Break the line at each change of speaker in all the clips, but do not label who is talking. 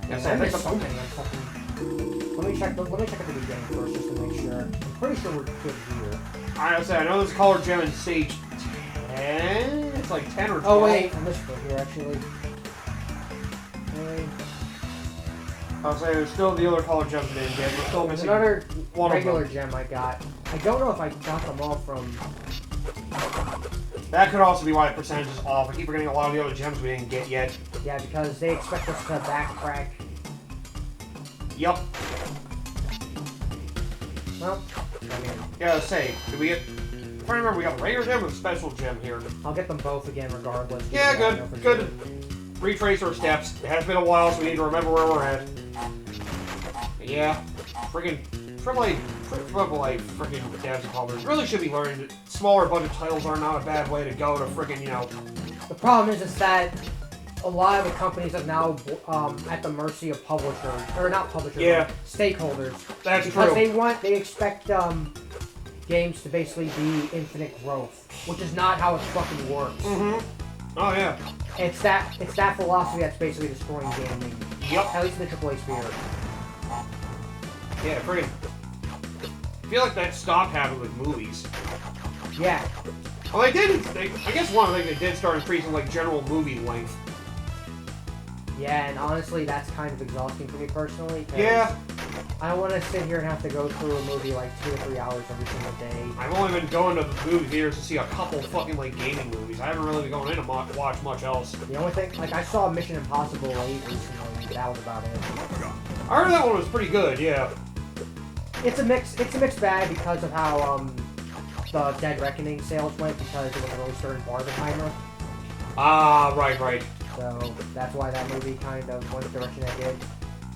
Yes,
I
I think
missed so many. I'm fucking... Let me check at the beginning first just to make sure. I'm pretty sure we're good here.
I know there's a colored gem in stage 10. It's like 10 or 12.
Oh wait, I missed one here actually. Okay.
I'll say there's still the other colored gems we didn't get. We're still
There's
missing
another
one
regular
of them.
gem I got. I don't know if I got them all from...
That could also be why the percentage is off. I keep forgetting a lot of the other gems we didn't get yet.
Yeah, because they expect us to backtrack.
Yup.
Well, I mean...
Yeah, say, did we get... If I remember, we got a regular gem or a special gem here.
I'll get them both again regardless.
Yeah, good. Retrace our steps. It has been a while, so we need to remember where we're at. Yeah, freaking devs and publishers really should be learning that smaller budget titles are not a bad way to go to freaking, you know.
The problem is that a lot of the companies are now at the mercy of publishers, or not publishers,
yeah,
stakeholders.
That's
because
true.
they expect games to basically be infinite growth, which is not how it fucking works.
Mm-hmm. Oh yeah.
It's that philosophy that's basically destroying gaming.
Yep.
At least in the AAA sphere.
Yeah, freaking. I feel like that stopped happening with movies.
Yeah.
Well, I guess one of the things they did start increasing like general movie length.
Yeah, and honestly, that's kind of exhausting for me personally.
Yeah.
I don't want to sit here and have to go through a movie like 2 or 3 hours every single day.
I've only been going to the movie theaters to see a couple fucking like gaming movies. I haven't really been going in to watch much else.
The only thing, like I saw Mission Impossible 8 recently, that was about it.
I heard that one was pretty good, yeah.
It's a mixed bag because of how the Dead Reckoning sales went, because it was a really certain Barbenheimer.
Ah, right.
So that's why that movie kind of went the direction it did.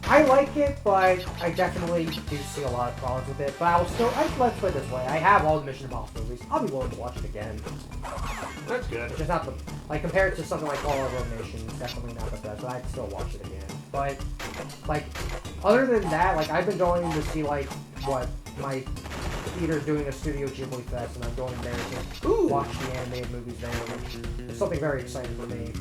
I like it, but I definitely do see a lot of problems with it. But let's put it this way, I have all the Mission Impossible movies. I'll be willing to watch it again.
That's good.
It's just not compared to something like All Over Rogue Nation, it's definitely not the best, but I'd still watch it again. But, like, other than that, like, I've been going to see, like, my theater's doing a Studio Ghibli Fest, and I'm going there to watch the animated movies there, which is something very exciting for me.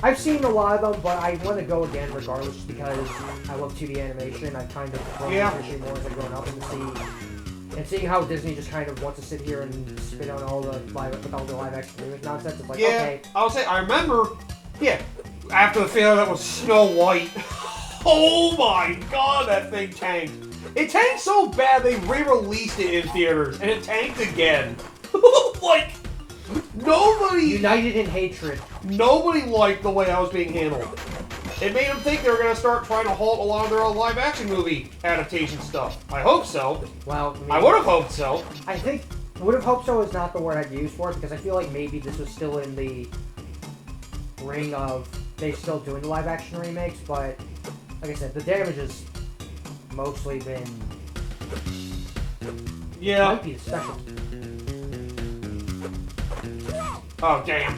I've seen a lot of them, but I want to go again regardless because I love 2D animation. I've kind of grown to appreciate more as I've grown up and seeing how Disney just kind of wants to sit here and spit on all the live action remake nonsense. It's like, okay.
I'll say, I remember, after the failure that was Snow White, oh my god, that thing tanked. It tanked so bad they re-released it in theaters, and it tanked again. Like, nobody...
United in hatred.
Nobody liked the way that was being handled. It made them think they were going to start trying to halt a lot of their own live-action movie adaptation stuff. I hope so.
Well,
I would have hoped so.
I think would have hoped so is not the word I'd use for it, because I feel like maybe this was still in the ring of they still doing the live-action remakes, but like I said, the damage has mostly been...
Yeah.
Might be the special.
Oh, damn.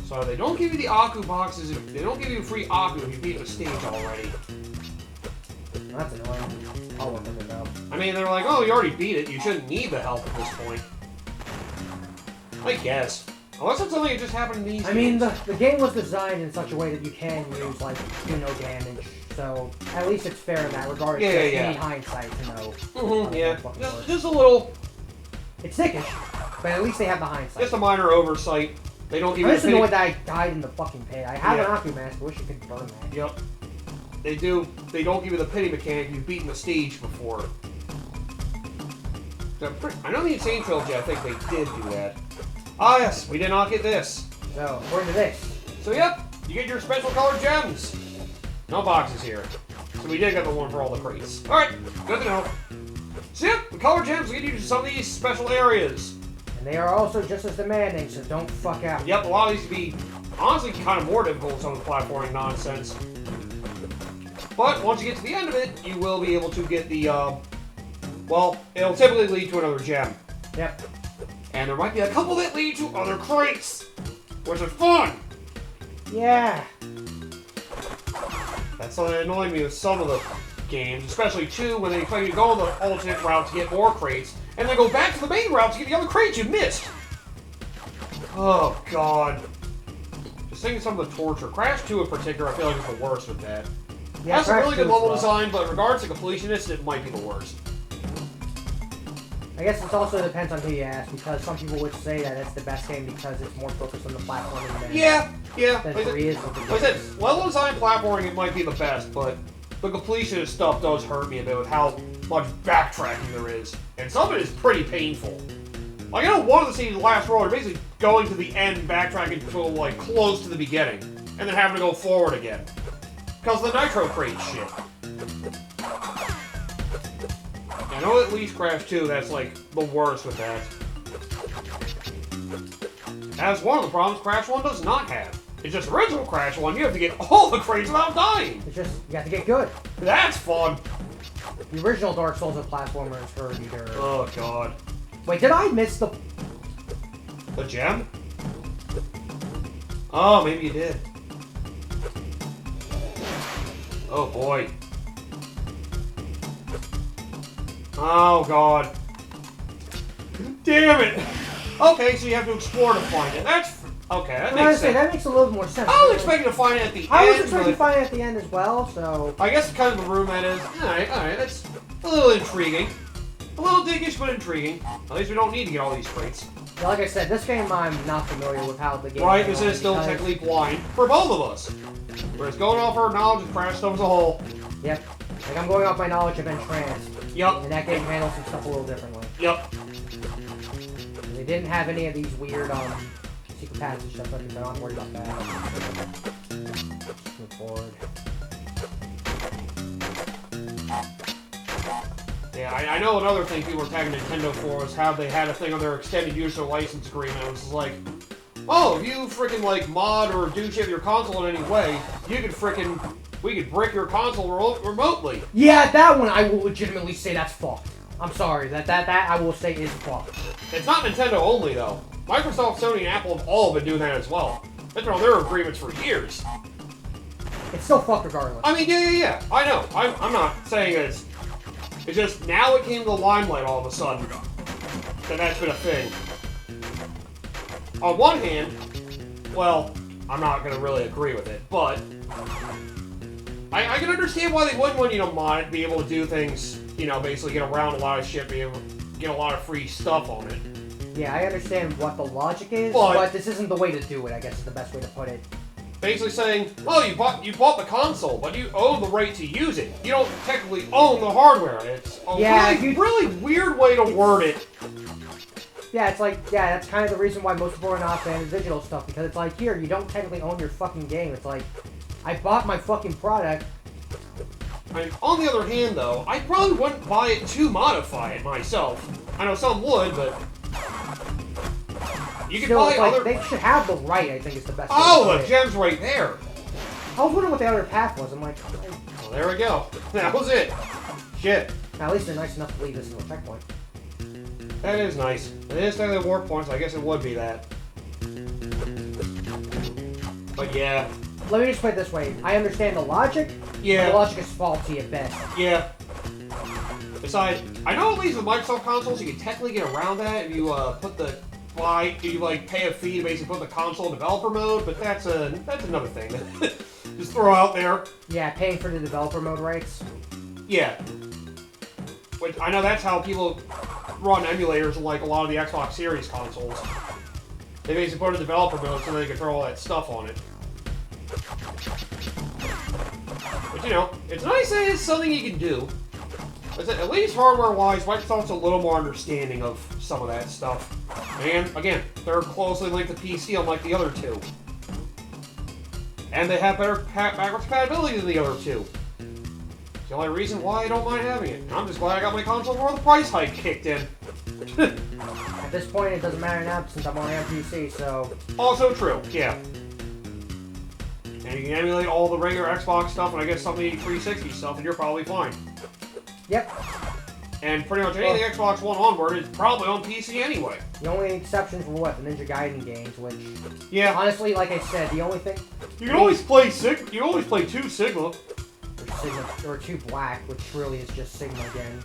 So they don't give you the Aku boxes, they don't give you free Aku if you beat the stage already.
That's annoying. I'll look at it up.
I mean, they're like, oh, you already beat it, you shouldn't need the help at this point. I guess. Unless it's something that just happened in these
I mean, the game was designed in such a way that you can use, like, do no damage. So, at least it's fair in that regard.
Yeah,
you need hindsight to know.
Just a little...
It's sickish, but at least they have the hindsight.
Just a minor oversight. They don't give you
I'm just annoyed that I died in the fucking pit. I have an Aku mask, I wish I could burn that.
Yep. They do. They don't give you the pity mechanic. You've beaten the stage before. I know the Insane Trilogy, I think they did do that. Ah, yes, we did not get this.
So, according to this.
So, yep, you get your special colored gems. No boxes here. So we did get the one for all the crates. Alright, good to know. So, yep, the colored gems will get you to some of these special areas.
And they are also just as demanding, so don't fuck out.
Yep, a lot of these can be, honestly, kind of more difficult than some of the platforming nonsense. But once you get to the end of it, you will be able to get the, well, it'll typically lead to another gem.
Yep.
And there might be a couple that lead to other crates, which is fun!
Yeah.
That's something that annoyed me with some of the games, especially 2, when they expect you to go on the alternate route to get more crates, and then go back to the main route to get the other crates you missed! Oh, God. seeing some of the torture. Crash 2 in particular, I feel like is the worst with that.
Yeah,
That's a
Crash
really
2
good
is
level
rough.
design, but in regards to completionist, it might be the worst.
I guess it also depends on who you ask, because some people would say that it's the best game because it's more focused on the platforming than,
Yeah.
than 3 is.
Like I said, level design platforming, it might be the best, but the completionist stuff does hurt me a bit with how much backtracking there is. And some of it is pretty painful. Like, I know one of the scenes in the last world, you're basically going to the end, backtracking to, like, close to the beginning, and then having to go forward again. Because the Nitro Crate shit. I know at least Crash 2, that's, like, the worst with that. That's one of the problems Crash 1 does not have. It's just original Crash 1, you have to get all the crates without dying.
It's just, you have to get good.
That's fun.
The original Dark Souls of platformers for either...
Oh, God.
Wait, did I miss the...
The gem? Oh, maybe you did. Oh, boy. Oh, God. Damn it! Okay, so you have to explore to find it. That's... Okay, that makes sense.
That makes a little more sense.
I was expecting to find it at the end.
I was expecting to find it at the end as well, so...
I guess kind of the room that is... Alright, that's a little intriguing. A little dickish, but intriguing. At least we don't need to get all these crates.
Yeah, like I said, this game I'm not familiar with how the game...
Right, this is still technically blind for both of us. We're just going off our knowledge of Crash stuff as a whole.
Yep. Like, I'm going off my knowledge of Entranced.
Yep.
And that game handles some stuff a little differently.
Yep.
And they didn't have any of these weird, secret passage stuff, so I'm not worried about that. Move forward.
Yeah, I know another thing people were tagging Nintendo for was how they had a thing on their extended user license agreement. It was like, oh, if you freaking like mod or do shit with your console in any way, you could freaking, we could brick your console remotely.
Yeah, that one I will legitimately say that's fucked. I'm sorry, that I will say is fucked.
It's not Nintendo only though. Microsoft, Sony, and Apple have all been doing that as well. They've been on their agreements for years.
It's still fucked regardless.
I mean, yeah. I know. I'm not saying it's just now it came to the limelight all of a sudden that that's been a thing. On one hand, well, I'm not going to really agree with it, but I can understand why they wouldn't want you to mod it, be able to do things, you know, basically get around a lot of shit, be able to get a lot of free stuff on it.
Yeah, I understand what the logic is, but this isn't the way to do it, I guess is the best way to put it.
Basically saying, oh, you bought the console, but you own the right to use it. You don't technically own the hardware. It's a really weird way to word it.
Yeah, it's like, yeah, that's kind of the reason why most people are not fans of digital stuff, because it's like, here, you don't technically own your fucking game. It's like, I bought my fucking product.
I mean, on the other hand, though, I probably wouldn't buy it to modify it myself. I know some would, but you can buy other...
They should have the right, I think is the best way
Oh, the gem's right there.
I was wondering what the other path was. I'm like,
well, there we go. That was it. Shit.
At least they're nice enough to leave this in a checkpoint.
That is nice. It is technically a warp point, so I guess it would be that. But yeah.
Let me just put it this way. I understand the logic.
Yeah.
But the logic is faulty at best.
Yeah. Besides, I know at least with Microsoft consoles, you can technically get around that if you pay a fee to basically put the console in developer mode, but that's another thing. Just throw out there.
Yeah, paying for the developer mode rights.
Yeah. Which I know that's how people run emulators in like a lot of the Xbox Series consoles. They basically put a developer mode so they can throw all that stuff on it. But you know, it's nice that it's something you can do. At least hardware-wise, Microsoft's a little more understanding of some of that stuff. And, again, they're closely linked to PC unlike the other two. And they have better backwards compatibility than the other two. It's the only reason why I don't mind having it. And I'm just glad I got my console before the price hike kicked in.
At this point, it doesn't matter now since I'm only on PC, so...
Also true, yeah. And you can emulate all the regular Xbox stuff and I guess some of the 360 stuff and you're probably fine.
Yep.
And pretty much anything Xbox One onward is probably on PC anyway.
The only exceptions were what? The Ninja Gaiden games, which...
Yeah.
Honestly, like I said, the only thing...
You can always play you always play 2 Sigma.
Or 2 Black, which really is just Sigma again.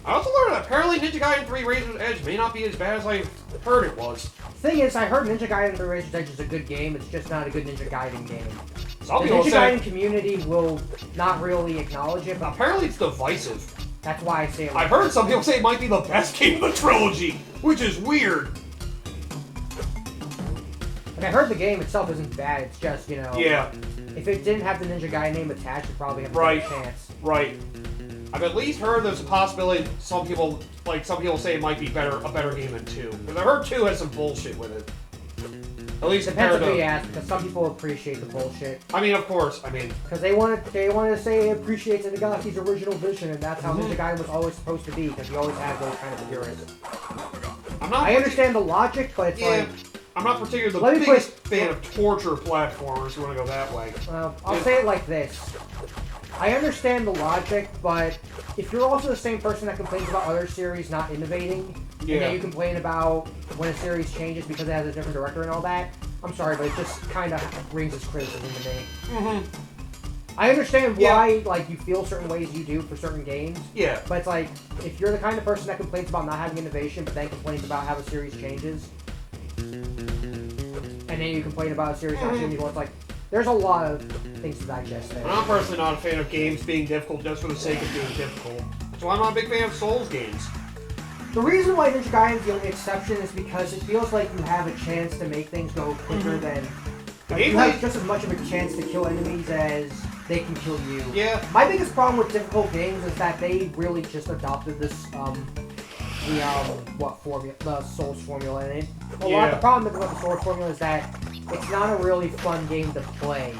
I also learned that apparently Ninja Gaiden 3 Razor's Edge may not be as bad as I heard it was.
thing is, I heard Ninja Gaiden 3 Razor's Edge is a good game. It's just not a good Ninja Gaiden game.
Some
The
people
Ninja
say
Gaiden community will not really acknowledge it, but
apparently it's divisive.
that's why I say it.
I've heard some people say it might be the best game of the trilogy, which is weird.
Like, I heard the game itself isn't bad. It's just, you know,
Yeah,
if it didn't have the Ninja Gaiden name attached, it'd probably have a
Right.
better chance.
right. I've at least heard there's a possibility some people say it might be a better game than 2. Because I've heard 2 has some bullshit with it. At least
Depends
compared
on who you
to...
ask, because some people appreciate the bullshit.
I mean, of course,
Because they want to say it appreciates Inagaki's original vision, and that's how Ninja Gaiden was always supposed to be, because you always have those kind of purists. I understand the logic, but it's like...
I'm not particularly
Let
the
me
biggest
put-
fan of torture platformers, if you want to go that way.
Well, I'll say it like this. I understand the logic, but if you're also the same person that complains about other series not innovating, and then you complain about when a series changes because it has a different director and all that, I'm sorry, but it just kind of rings its criticism to me.
Mm-hmm.
I understand why, like, you feel certain ways you do for certain games,
Yeah.
but it's like, if you're the kind of person that complains about not having innovation, but then complains about how a series changes, and then you complain about a series not changing, well, it's like, there's a lot of things to digest there.
I'm personally not a fan of games being difficult just for the sake of being difficult. That's why I'm not a big fan of Souls games.
The reason why Ninja Gaiden is the only exception is because it feels like you have a chance to make things go quicker than... Like, you have just as much of a chance to kill enemies as they can kill you.
Yeah.
My biggest problem with difficult games is that they really just adopted this, the Souls formula, and a lot of the problem with the Souls formula is that it's not a really fun game to play.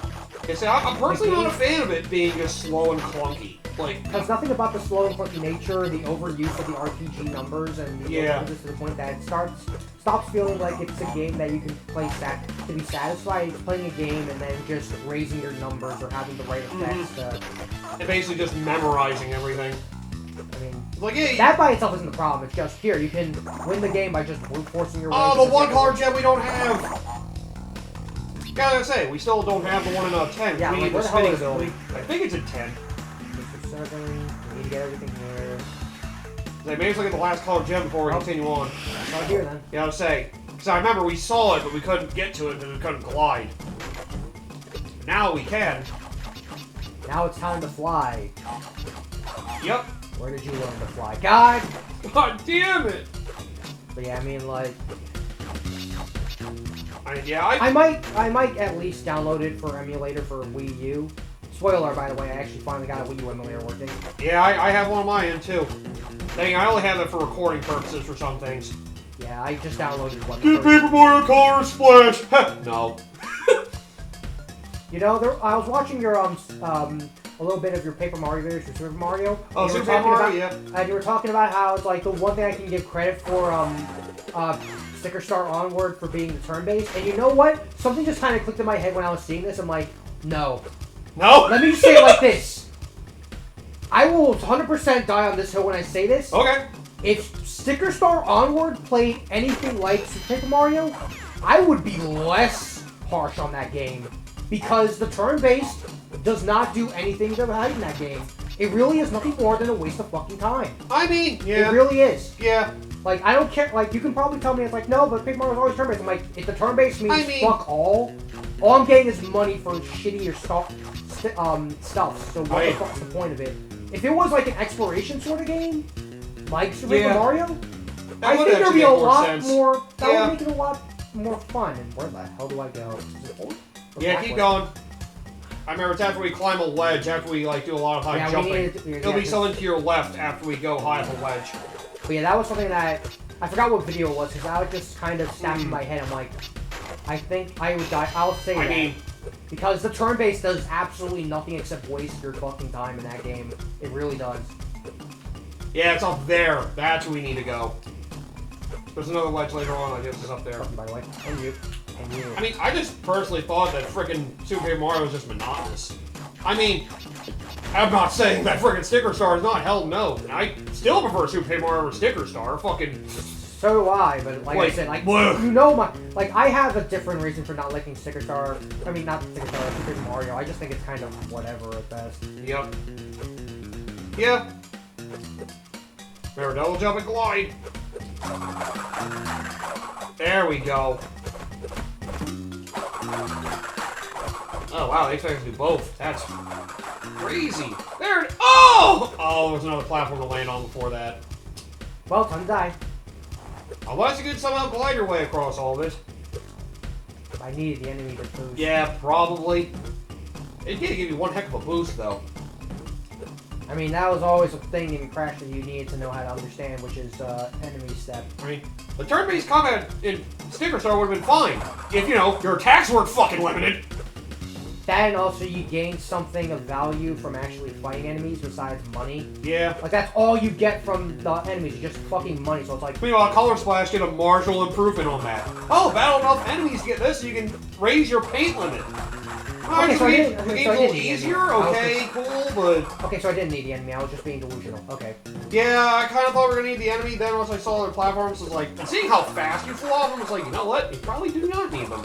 Yeah, see, I'm personally not a fan of it being just slow and clunky. Like,
because nothing about the slow and clunky nature, the overuse of the RPG numbers, and the overuse to the point that it stops feeling like it's a game that you can play to be satisfied. It's playing a game and then just raising your numbers or having the right effects.
And basically just memorizing everything.
I mean,
like, yeah,
that by itself isn't the problem. It's just here you can win the game by just brute forcing your way.
Oh, the one color gem we don't have. Gotta say, we still don't have the 1 in 10.
Yeah,
we
like,
need the
where the hell
spinning
is it?
ability. I think it's a 10.
We need to get everything here.
Maybe let's look at the last color gem before we continue on.
It's not here then.
Yeah, I was say, because I remember we saw it, but we couldn't get to it because we couldn't glide. Now we can.
Now it's time to fly.
Yep.
Where did you learn to fly? God!
God damn it!
But yeah, I mean, like...
I
I might at least download it for emulator for Wii U. Spoiler, by the way, I actually finally got a Wii U emulator working.
Yeah, I have one on my end, too. Dang, I only have it for recording purposes for some things.
Yeah, I just downloaded one.
Get Paper Mario Color Splash! No.
You know, I was watching your, a little bit of your Paper Mario videos for Super Mario.
Oh, Super Mario, yeah.
And you were talking about how it's like the one thing I can give credit for, Sticker Star Onward for being the turn-based. And you know what? Something just kind of clicked in my head when I was seeing this. I'm like, no.
No?
Let me just say it like this. I will 100% die on this hill when I say this.
Okay.
If Sticker Star Onward played anything like Super Paper Mario, I would be less harsh on that game. Because the turn-based does not do anything to hide in that game. It really is nothing more than a waste of fucking time.
I mean, yeah.
It really is.
Yeah.
Like, I don't care. Like, you can probably tell me it's like, no, but Paper Mario's always turn-based. I'm like, if the turn-based means fuck all I'm getting is money for shittier stuff. So what the fuck's the point of it? If it was like an exploration sort of game, like Super Paper Mario, I think there'd be a lot more. That would make it a lot more fun. And where the hell do I go?
Yeah, keep going. I remember it's after we climb a ledge, after we like do a lot of high jumping. It'll be something to your left after we go high up a ledge.
But yeah, that was something that I forgot what video it was because I was just kind of snapped in my head. I'm like, I think I would die. I'll say that. Because the turn-based does absolutely nothing except waste your fucking time in that game. It really does.
Yeah, it's up there. That's where we need to go. There's another ledge later on. I guess it's up there.
By the way, and you.
I mean, I just personally thought that frickin' Super Paper Mario was just monotonous. I mean, I'm not saying that frickin' Sticker Star is not. Hell no. I still prefer Super Paper Mario over Sticker Star. Fucking.
So do I, but like I said, like you know I have a different reason for not liking Sticker Star. I mean, not Sticker Star, Super Paper Mario. I just think it's kind of whatever at best.
Yep. Yeah. Remember, double jump and glide. There we go. Oh, wow, they expect us to do both. That's crazy. There it... Oh! Oh, there's another platform to land on before that.
Well, time to die.
Unless you could somehow glide your way across all of it.
I needed the enemy to boost.
Yeah, probably. It did give you one heck of a boost, though.
I mean, that was always a thing in Crash that you needed to know how to understand, which is enemy step.
I mean, the turn-based combat in Sticker Star would have been fine if, you know, your attacks weren't fucking limited.
That and also you gain something of value from actually fighting enemies besides money.
Yeah.
Like, that's all you get from the enemies, just fucking money, so it's like...
Meanwhile, Color Splash get a marginal improvement on that. Oh, battle enough enemies get this so you can raise your paint limit.
Okay, so I didn't-
the
so I
game's a little
didn't need
easier,
any.
okay, cool, but...
Okay, so I didn't need the enemy, I was just being delusional. Okay.
Yeah, I kind of thought we were going to need the enemy, then once I saw their platforms, I was like, and seeing how fast you flew off them, I was like, you know what, you probably do not need them.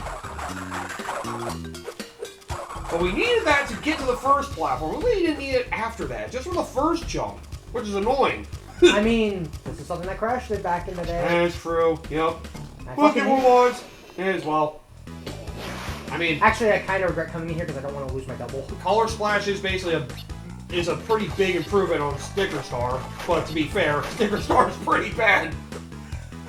But we needed that to get to the first platform. We didn't need it after that, just for the first jump, which is annoying.
I mean, this is something that Crash did back in the day.
That's true, yep.
I
Look at
fucking-
who was. It is, well. I mean,
Actually, I kind of regret coming in here because I don't want to lose my double.
Color Splash is basically a pretty big improvement on Sticker Star, but to be fair, Sticker Star is pretty bad.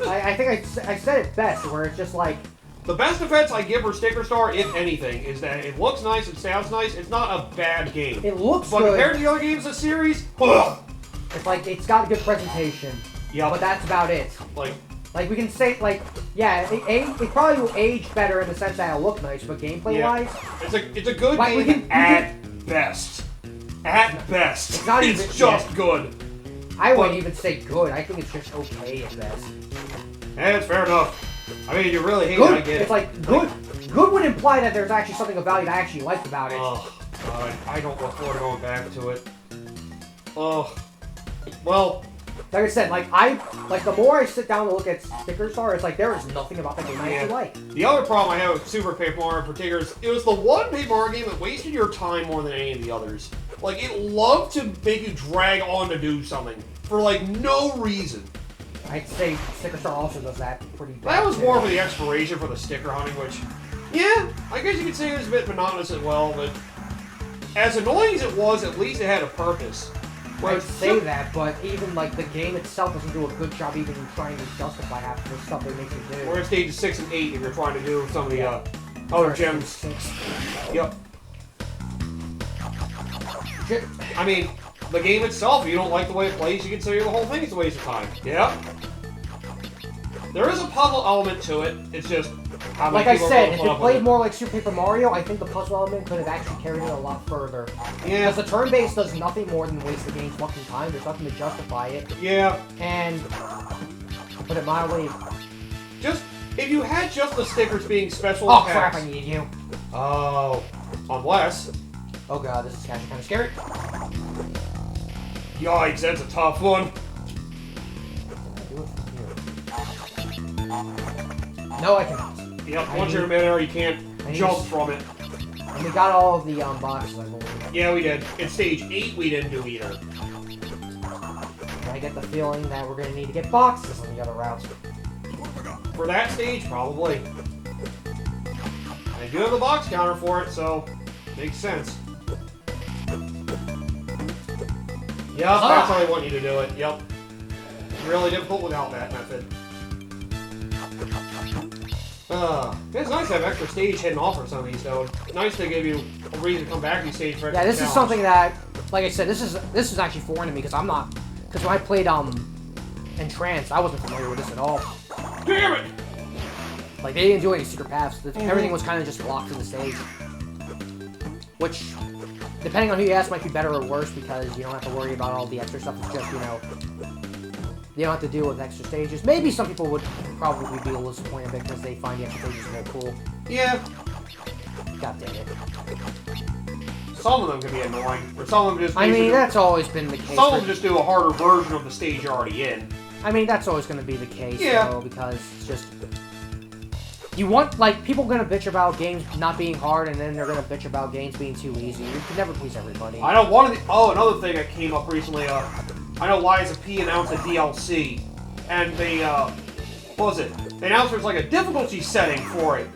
I think I said it best, where it's just like...
The best defense I give for Sticker Star, if anything, is that it looks nice, it sounds nice, it's not a bad game.
It looks
But
good.
compared to the other games of the series, ugh.
It's like, it's got a good presentation.
Yeah.
But that's about it.
Like,
we can say, like, yeah, it probably will age better in the sense that it'll look nice, but gameplay-wise...
it's a good
Like, we
game
can-
at best. At best.
It's not even-
just good.
I wouldn't even say good, I think it's just okay at best.
And it's fair enough. I mean, you really hate it, I
Good,
get it.
it's like, good would imply that there's actually something of value that I actually liked about it.
Oh, God, I don't look forward to going back to it. Oh, well,
Like I said, like the more I sit down and look at Sticker Star, it's like there is nothing about that game I actually like.
the other problem I have with Super Paper Mario in particular is it was the one Paper Mario game that wasted your time more than any of the others. Like, it loved to make you drag on to do something for, like, no reason.
I'd say Sticker Star also does that pretty bad.
That was
too.
more for the exploration for the sticker hunting, which, yeah, I guess you could say it was a bit monotonous as well, but as annoying as it was, at least it had a purpose.
I'd say that, but even like the game itself doesn't do a good job even trying to justify half of the stuff it makes you do.
We're in stages 6 and 8 if you're trying to do some of the other
Or
gems.
6.
Yep.
Shit.
I mean, the game itself, if you don't like the way it plays, you can say the whole thing is a waste of time. Yeah. There is a puzzle element to it. It's just how many
Like I
people are
said,
gonna
if
put
it
up with
played more like Super Paper Mario, I think the puzzle element could have actually carried it a lot further.
Yeah.
Because the turn-based does nothing more than waste the game's fucking time. There's nothing to justify it.
Yeah.
And, to put it mildly,
Just, if you had just the stickers being special
oh
attacks.
crap, I need you.
Oh. Unless.
Oh god, this is actually kind of scary.
Yikes, that's a tough one.
No, I cannot.
Yep,
I
once you're in
need-
midair, you can't
I need
jump
to-
from it.
And we got all of the boxes, I believe.
Yeah, we did. In stage 8, we didn't do either.
And I get the feeling that we're going to need to get boxes on the other routes.
For that stage, probably. I do have the box counter for it, so makes sense. Yep, that's how they want you to do it. Yep. Really difficult without that method. It's nice to have extra stage hidden off for some of these, though. It's nice to give you a reason to come back to these stage for
Yeah,
extra
this is
challenge.
something that, like I said, this is actually foreign to me because I'm not, because when I played Entranced, I wasn't familiar with this at all.
Damn it!
Like they didn't do any secret paths. Everything was kind of just blocked to the stage, which, depending on who you ask, might be better or worse because you don't have to worry about all the extra stuff. It's just you don't have to deal with extra stages. Maybe some people would probably be a little disappointed because they find the extra stages more cool.
Yeah.
God damn it.
Some of them can be annoying, or some of them just.
I mean,
basically-
that's always been the case.
Some of them just do a harder version of the stage you're already in.
I mean, that's always going to be the case,
Yeah.
though, because it's just... You want, like, people are going to bitch about games not being hard, and then they're going to bitch about games being too easy. You can never please everybody.
I know one of the... Oh, another thing that came up recently, I know Liza P announced a DLC, and they, what was it? They announced there's like a difficulty setting for it.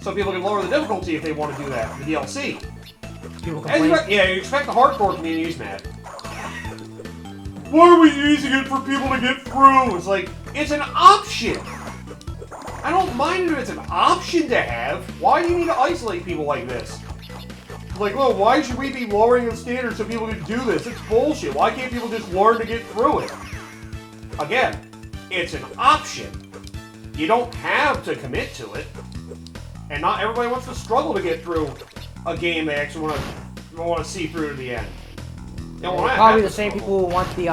So people can lower the difficulty if they want to do that, the DLC.
People complain.
Yeah, you expect the hardcore community's mad. Why are we using it for people to get through? It's like, it's an option. I don't mind if it's an option to have. Why do you need to isolate people like this? Like, well, why should we be lowering the standards so people can do this? It's bullshit. Why can't people just learn to get through it? Again, it's an option. You don't have to commit to it. And not everybody wants to struggle to get through a game they actually want to see through to the end. You don't want to
Probably the same people who want the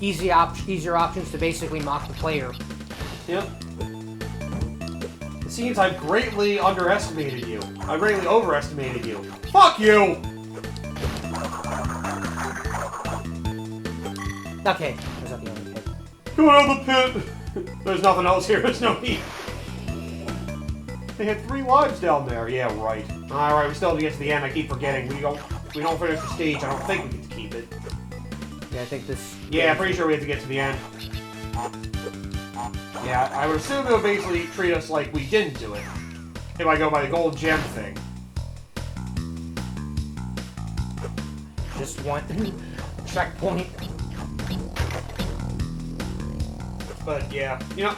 easier options to basically mock the player.
Yep. It seems I've greatly underestimated you. I greatly overestimated you. Fuck you!
Okay, there's not the only pit.
Go out of the pit! There's nothing else here, there's no need. They had 3 lives down there. Yeah, right. Alright, we still have to get to the end. I keep forgetting. We don't finish the stage. I don't think we get to keep it.
Yeah, I think this...
Yeah, I'm pretty sure we have to get to the end. Yeah, I would assume it would basically treat us like we didn't do it. If I go by the gold gem thing.
Just one checkpoint.
But yeah, you know,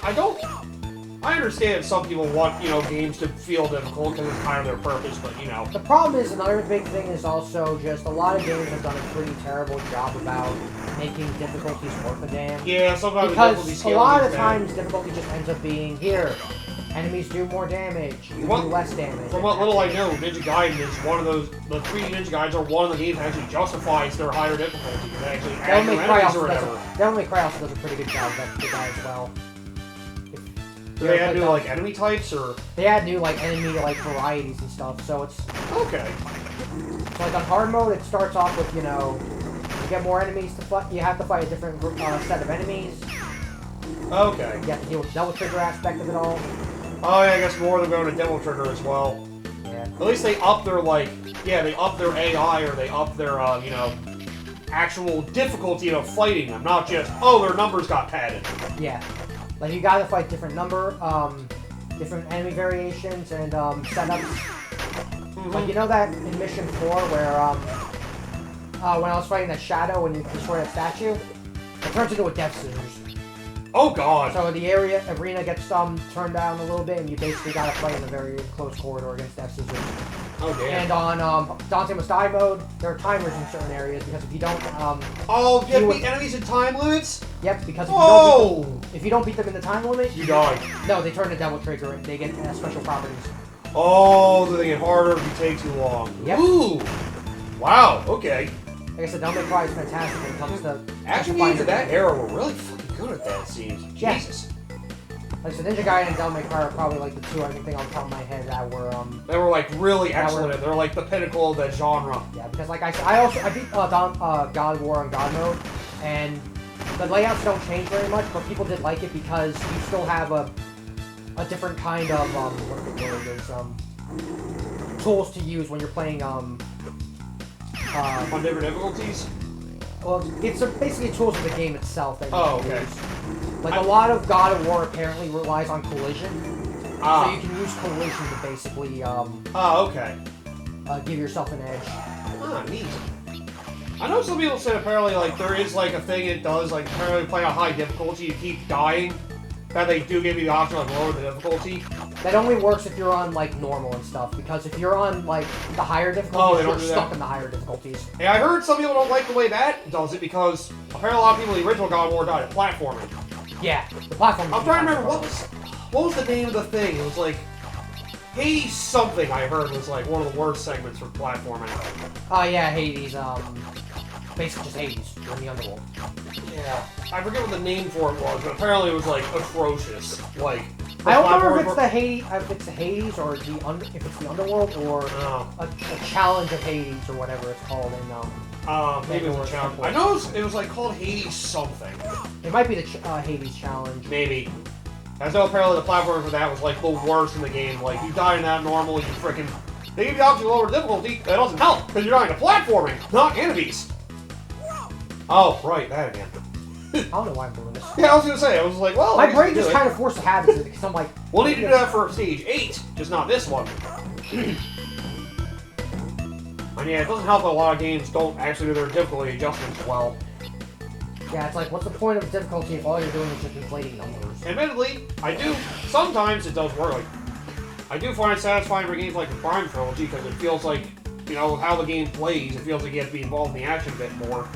I understand some people want, you know, games to feel difficult because it's kind of their purpose, but you know.
The problem is, another big thing is also just a lot of games have done a pretty terrible job about making difficulties worth a damn.
Yeah, sometimes
because
the difficulty
a
scale
lot of
is
times
bad.
difficulty just ends up being here. Enemies do more damage, you do less damage.
From what little I know, Ninja Gaiden is one of those. The 3 Ninja Gaidens are one of the games that actually justifies their higher difficulty. They actually add new enemies or whatever.
Devil May Cry also does a pretty good job of that as well.
Do they add new like enemy types or?
They add new like enemy like varieties and stuff, so it's
okay.
So like on hard mode, it starts off with, you know, you get more enemies to fight. You have to fight a different set of enemies.
Okay.
You have to deal with the double trigger aspect of it all.
Oh yeah, I guess more of them go to Devil Trigger as well.
Yeah.
At least they up their like, yeah, they up their AI or they up their you know, actual difficulty of fighting them, not just their numbers got padded.
Yeah. Like you gotta fight different different enemy variations and setups.
Mm-hmm.
Like you know that in Mission 4 where when I was fighting that shadow and you destroy that statue, it turns into a Death Scissors.
Oh god.
So the arena gets turned down a little bit, and you basically gotta fight in a very close corridor against Death Scissors.
Oh damn.
And on Dante Must Die mode, there are timers in certain areas because if you don't
oh, you have to beat enemies in time limits?
Yep, because if you don't beat them in the time limit,
you die.
No, they turn to Devil Trigger and they get special properties.
Oh, so they get harder if you take too long.
Yep.
Ooh. Wow, okay.
Like I said, Devil May Cry is fantastic when it comes to
Action games of that era were really fucking good at that, it seems.
Yeah.
Jesus.
Like I said, Ninja Gaiden and Devil May Cry are probably like the 2 I can think on top of my head that were
they were like really excellent. They're like the pinnacle of that genre.
Yeah, because like I said, I beat God of War on God mode, and the layouts don't change very much, but people did like it because you still have a different kind of what the word is tools to use when you're playing
on different difficulties.
Well, it's basically tools of the game itself that you can use. Like a lot of God of War apparently relies on collision, so you can use collision to basically
okay.
Give yourself an edge.
Ah, neat. I know some people said apparently like there is like a thing it does, like apparently playing on high difficulty you keep dying. That they do give you the option of lower the difficulty.
That only works if you're on like normal and stuff, because if you're on like the higher difficulties, you're stuck in the higher difficulties.
Yeah, I heard some people don't like the way that does it because apparently a lot of people in the original God of War died at platforming.
Yeah, the platform.
I'm trying to remember what was the name of the thing. It was like Hades something. I heard was like one of the worst segments for platforming.
Oh yeah, Hades. Basically just Hades. You're in the underworld.
Yeah, I forget what the name for it was, but apparently it was like atrocious. Like
I don't remember if it's the Hades, or if it's the underworld, or a challenge of Hades, or whatever it's called in
maybe it was a challenge. I know it was like called Hades something.
It might be the Hades challenge.
Maybe. I know apparently the platform for that was like the worst in the game. Like you die in that normal, you freaking. They give you the option to lower difficulty. That doesn't help because you're dying to platforming, not enemies. Oh, right, that again.
I don't know why I'm doing this.
Yeah, I was gonna say, I was like, well,
My brain just kind of forced the habits of it, because I'm like...
We'll need to do that for stage 8, just not this one. And yeah, it doesn't help that a lot of games don't actually do their difficulty adjustments well.
Yeah, it's like, what's the point of difficulty if all you're doing is just inflating numbers?
Admittedly, sometimes it does work. Like, I do find it satisfying for games like the Prime Trilogy, because it feels like, you know, how the game plays, it feels like you have to be involved in the action a bit more.